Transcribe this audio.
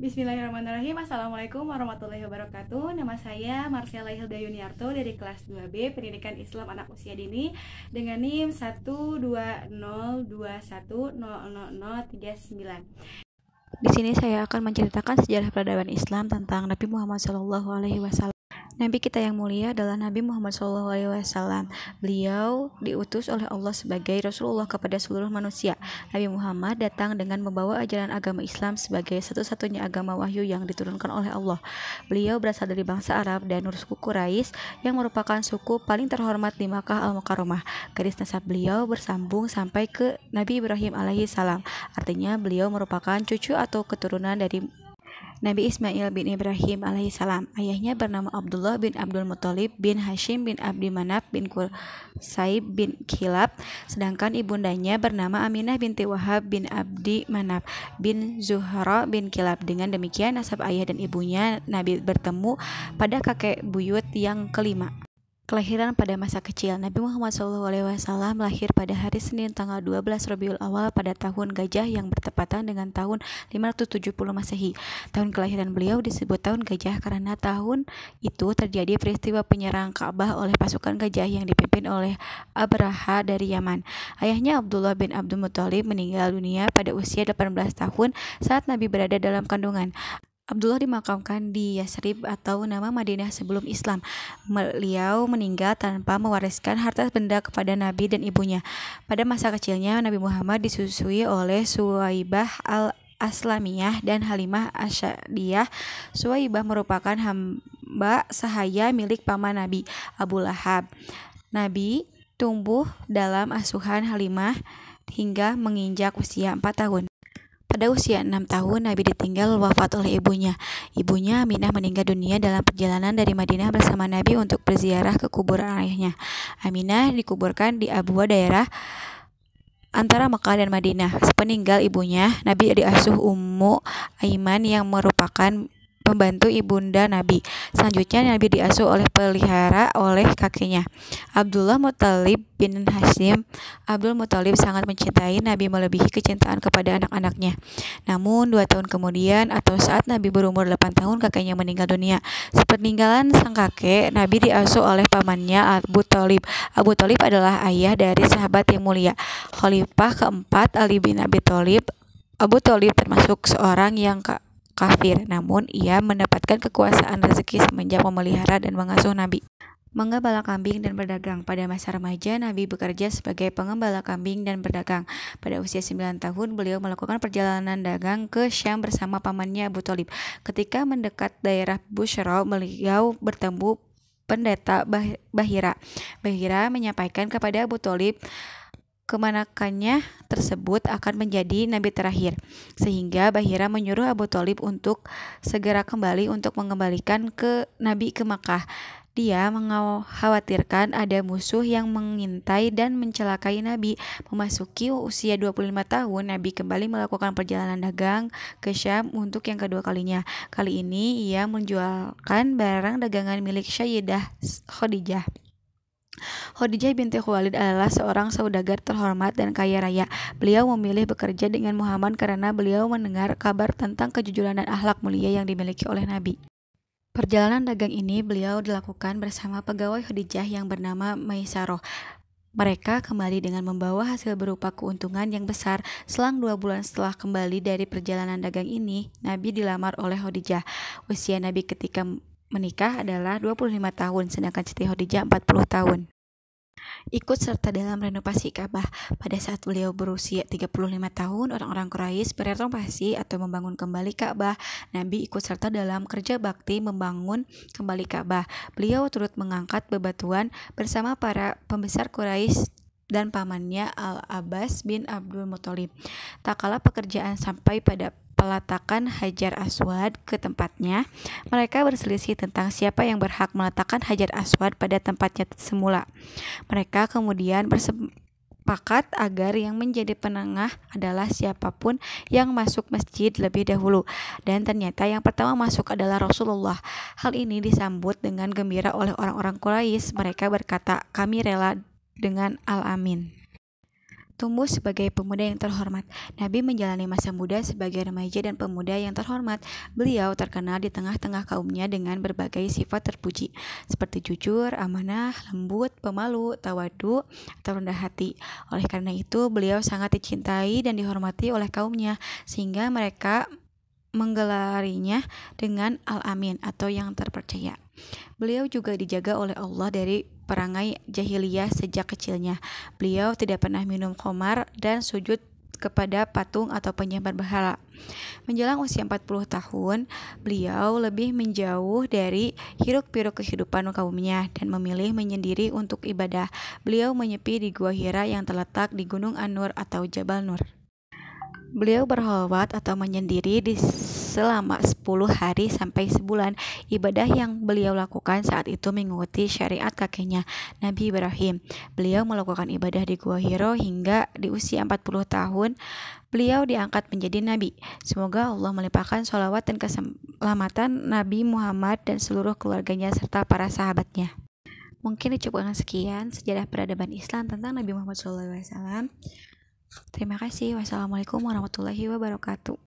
Bismillahirrahmanirrahim. Assalamualaikum warahmatullahi wabarakatuh. Nama saya Marcella Hilda Yuniarto dari kelas 2B Pendidikan Islam Anak Usia Dini dengan NIM 12021000039. Di sini saya akan menceritakan sejarah peradaban Islam tentang Nabi Muhammad SAW. Nabi kita yang mulia adalah Nabi Muhammad SAW. Beliau diutus oleh Allah sebagai Rasulullah kepada seluruh manusia. Nabi Muhammad datang dengan membawa ajaran agama Islam sebagai satu-satunya agama wahyu yang diturunkan oleh Allah. Beliau berasal dari bangsa Arab dan suku Quraisy yang merupakan suku paling terhormat di Makkah Al-Mukarramah. Garis nasab beliau bersambung sampai ke Nabi Ibrahim alaihissalam. Artinya beliau merupakan cucu atau keturunan dari Nabi Ismail bin Ibrahim alaihissalam. Ayahnya bernama Abdullah bin Abdul Muthalib bin Hashim bin Abdi Manaf bin Qusay bin Kilab, sedangkan ibundanya bernama Aminah binti Wahab bin Abdi Manaf bin Zuhra bin Kilab. Dengan demikian nasab ayah dan ibunya Nabi bertemu pada kakek buyut yang kelima. Kelahiran pada masa kecil. Nabi Muhammad SAW lahir pada hari Senin tanggal 12 Rabiul Awal pada tahun Gajah yang bertepatan dengan tahun 570 Masehi. Tahun kelahiran beliau disebut tahun Gajah karena tahun itu terjadi peristiwa penyerang Ka'bah oleh pasukan gajah yang dipimpin oleh Abraha dari Yaman. Ayahnya Abdullah bin Abdul Muthalib meninggal dunia pada usia 18 tahun saat Nabi berada dalam kandungan. Abdullah dimakamkan di Yasrib atau nama Madinah sebelum Islam. Beliau meninggal tanpa mewariskan harta benda kepada Nabi dan ibunya. Pada masa kecilnya, Nabi Muhammad disusui oleh Suwaibah al-Aslamiyah dan Halimah Asyadiyah. Suwaibah merupakan hamba sahaya milik paman Nabi, Abu Lahab. Nabi tumbuh dalam asuhan Halimah hingga menginjak usia 4 tahun. Pada usia 6 tahun, Nabi ditinggal wafat oleh ibunya. Ibunya Aminah meninggal dunia dalam perjalanan dari Madinah bersama Nabi untuk berziarah ke kuburan ayahnya. Aminah dikuburkan di Abwa, daerah antara Mekah dan Madinah. Sepeninggal ibunya, Nabi diasuh Ummu Aiman yang merupakan pembantu ibunda Nabi. Selanjutnya Nabi diasuh oleh pelihara oleh kakeknya, Abdullah Muthalib bin Hashim. Abdul Muthalib sangat mencintai Nabi melebihi kecintaan kepada anak-anaknya. Namun 2 tahun kemudian atau saat Nabi berumur 8 tahun kakeknya meninggal dunia. Sepeninggalan sang kakek, Nabi diasuh oleh pamannya Abu Thalib. Abu Thalib adalah ayah dari sahabat yang mulia, Khalifah keempat Ali bin Abi Thalib. Abu Thalib termasuk seorang yang kafir, namun ia mendapatkan kekuasaan rezeki semenjak memelihara dan mengasuh Nabi. Menggembala kambing dan berdagang. Pada masa remaja, Nabi bekerja sebagai pengembala kambing dan berdagang. Pada usia 9 tahun, beliau melakukan perjalanan dagang ke Syam bersama pamannya Abu Thalib. Ketika mendekat daerah Bushra, beliau bertemu pendeta Bahira. Bahira menyampaikan kepada Abu Thalib kemanakannya tersebut akan menjadi nabi terakhir, sehingga Bahira menyuruh Abu Thalib untuk segera kembali untuk mengembalikan ke Nabi ke Makkah. Dia mengkhawatirkan ada musuh yang mengintai dan mencelakai Nabi. Memasuki usia 25 tahun, Nabi kembali melakukan perjalanan dagang ke Syam untuk yang kedua kalinya. Kali ini ia menjualkan barang dagangan milik Sayyidah Khadijah. Khadijah binti Khuwailid adalah seorang saudagar terhormat dan kaya raya. Beliau memilih bekerja dengan Muhammad karena beliau mendengar kabar tentang kejujuran dan akhlak mulia yang dimiliki oleh Nabi. Perjalanan dagang ini beliau dilakukan bersama pegawai Khadijah yang bernama Maisaroh. Mereka kembali dengan membawa hasil berupa keuntungan yang besar. Selang 2 bulan setelah kembali dari perjalanan dagang ini, Nabi dilamar oleh Khadijah. Usia Nabi ketika menikah adalah 25 tahun, sedangkan Siti Khadijah 40 tahun. Ikut serta dalam renovasi Ka'bah. Pada saat beliau berusia 35 tahun, orang-orang Quraisy berenovasi atau membangun kembali Ka'bah. Nabi ikut serta dalam kerja bakti membangun kembali Ka'bah. Beliau turut mengangkat bebatuan bersama para pembesar Quraisy dan pamannya Al-Abbas bin Abdul Muthalib. Tak kala pekerjaan sampai pada peletakan Hajar Aswad ke tempatnya, mereka berselisih tentang siapa yang berhak meletakkan Hajar Aswad pada tempatnya semula. Mereka kemudian bersepakat agar yang menjadi penengah adalah siapapun yang masuk masjid lebih dahulu, dan ternyata yang pertama masuk adalah Rasulullah. Hal ini disambut dengan gembira oleh orang-orang Quraisy. Mereka berkata, "Kami rela dengan Al-Amin." tumbuh sebagai pemuda yang terhormat. Nabi menjalani masa muda sebagai remaja dan pemuda yang terhormat. Beliau terkenal di tengah-tengah kaumnya dengan berbagai sifat terpuji, seperti jujur, amanah, lembut, pemalu, tawadu, atau rendah hati. Oleh karena itu, beliau sangat dicintai dan dihormati oleh kaumnya, sehingga mereka menggelarinya dengan Al-Amin atau yang terpercaya. Beliau juga dijaga oleh Allah dari perangai jahiliyah sejak kecilnya. Beliau tidak pernah minum khamar dan sujud kepada patung atau penyembah berhala. Menjelang usia 40 tahun, beliau lebih menjauh dari hiruk-pikuk kehidupan kaumnya dan memilih menyendiri untuk ibadah. Beliau menyepi di Gua Hira yang terletak di Gunung An-Nur atau Jabal Nur. Beliau berkhalwat atau menyendiri selama 10 hari sampai sebulan. Ibadah yang beliau lakukan saat itu mengikuti syariat kakeknya, Nabi Ibrahim. Beliau melakukan ibadah di Gua Hira hingga di usia 40 tahun beliau diangkat menjadi Nabi. Semoga Allah melimpahkan sholawat dan keselamatan Nabi Muhammad dan seluruh keluarganya serta para sahabatnya. Mungkin dicukupkan sekian sejarah peradaban Islam tentang Nabi Muhammad SAW. Terima kasih. Wassalamualaikum warahmatullahi wabarakatuh.